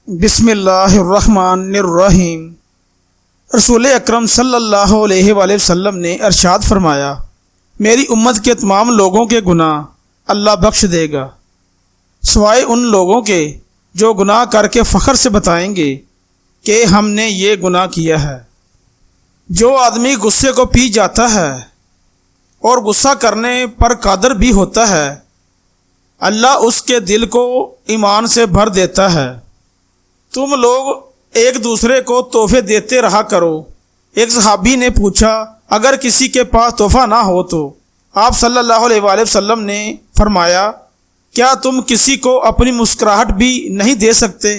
بسم اللہ الرحمن الرحیم۔ رسول اکرم صلی اللہ علیہ وآلہ وسلم نے ارشاد فرمایا، میری امت کے تمام لوگوں کے گناہ اللہ بخش دے گا سوائے ان لوگوں کے جو گناہ کر کے فخر سے بتائیں گے کہ ہم نے یہ گناہ کیا ہے۔ جو آدمی غصے کو پی جاتا ہے اور غصہ کرنے پر قادر بھی ہوتا ہے، اللہ اس کے دل کو ایمان سے بھر دیتا ہے۔ تم لوگ ایک دوسرے کو تحفے دیتے رہا کرو۔ ایک صحابی نے پوچھا، اگر کسی کے پاس تحفہ نہ ہو تو؟ آپ صلی اللہ علیہ وآلہ وسلم نے فرمایا، کیا تم کسی کو اپنی مسکراہٹ بھی نہیں دے سکتے؟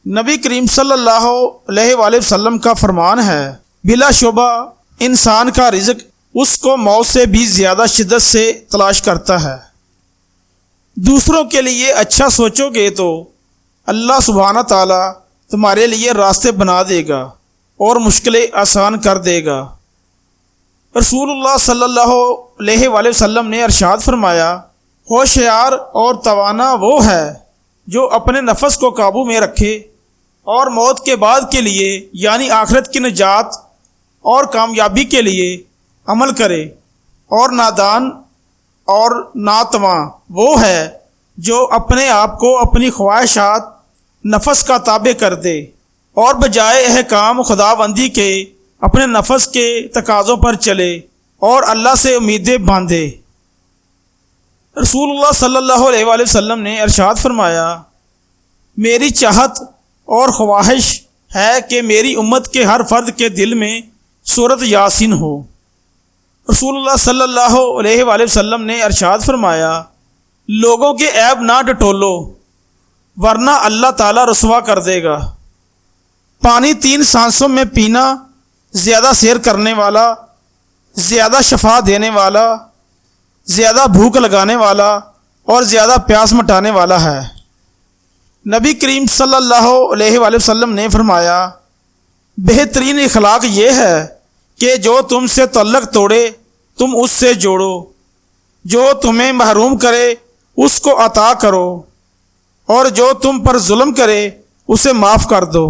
نبی کریم صلی اللہ علیہ وآلہ وسلم کا فرمان ہے، بلا شبہ انسان کا رزق اس کو موت سے بھی زیادہ شدت سے تلاش کرتا ہے۔ دوسروں کے لیے اچھا سوچو گے تو اللہ سبحانہ تعالیٰ تمہارے لیے راستے بنا دے گا اور مشکلیں آسان کر دے گا۔ رسول اللہ صلی اللہ علیہ وآلہ وسلم نے ارشاد فرمایا، ہوشیار اور توانا وہ ہے جو اپنے نفس کو قابو میں رکھے اور موت کے بعد کے لیے یعنی آخرت کی نجات اور کامیابی کے لیے عمل کرے، اور نادان اور ناتواں وہ ہے جو اپنے آپ کو اپنی خواہشات نفس کا تابع کر دے اور بجائے احکام خداوندی کے اپنے نفس کے تقاضوں پر چلے اور اللہ سے امیدیں باندھے۔ رسول اللہ صلی اللہ علیہ وآلہ وسلم نے ارشاد فرمایا، میری چاہت اور خواہش ہے کہ میری امت کے ہر فرد کے دل میں سورۃ یاسین ہو۔ رسول اللہ صلی اللہ علیہ وآلہ وسلم نے ارشاد فرمایا، لوگوں کے عیب نہ ٹٹولو ورنہ اللہ تعالیٰ رسوا کر دے گا۔ پانی 3 سانسوں میں پینا زیادہ سیر کرنے والا، زیادہ شفا دینے والا، زیادہ بھوک لگانے والا اور زیادہ پیاس مٹانے والا ہے۔ نبی کریم صلی اللہ علیہ وآلہ وسلم نے فرمایا، بہترین اخلاق یہ ہے کہ جو تم سے تعلق توڑے تم اس سے جوڑو، جو تمہیں محروم کرے اس کو عطا کرو، اور جو تم پر ظلم کرے اسے معاف کر دو۔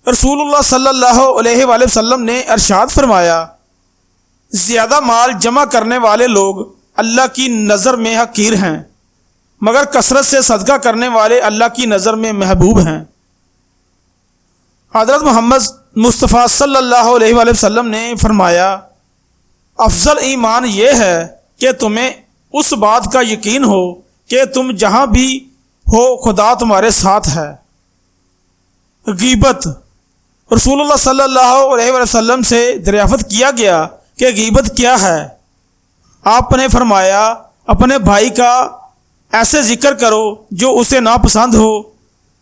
رسول اللہ صلی اللہ علیہ وآلہ وسلم نے ارشاد فرمایا، زیادہ مال جمع کرنے والے لوگ اللہ کی نظر میں حقیر ہیں، مگر کثرت سے صدقہ کرنے والے اللہ کی نظر میں محبوب ہیں۔ حضرت محمد مصطفیٰ صلی اللہ علیہ وآلہ وسلم نے فرمایا، افضل ایمان یہ ہے کہ تمہیں اس بات کا یقین ہو کہ تم جہاں بھی ہو خدا تمہارے ساتھ ہے۔ غیبت۔ رسول اللہ صلی اللہ علیہ وسلم سے دریافت کیا گیا کہ غیبت کیا ہے؟ آپ نے فرمایا، اپنے بھائی کا ایسے ذکر کرو جو اسے ناپسند ہو۔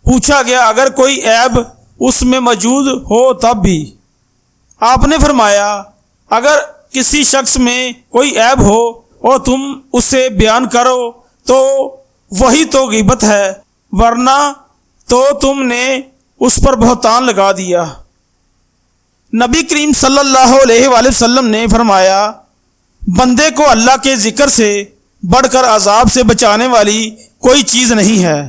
پوچھا گیا، اگر کوئی عیب اس میں موجود ہو تب بھی؟ آپ نے فرمایا، اگر کسی شخص میں کوئی عیب ہو اور تم اسے بیان کرو تو وہی تو غیبت ہے، ورنہ تو تم نے اس پر بہتان لگا دیا۔ نبی کریم صلی اللہ علیہ وآلہ وسلم نے فرمایا، بندے کو اللہ کے ذکر سے بڑھ کر عذاب سے بچانے والی کوئی چیز نہیں ہے۔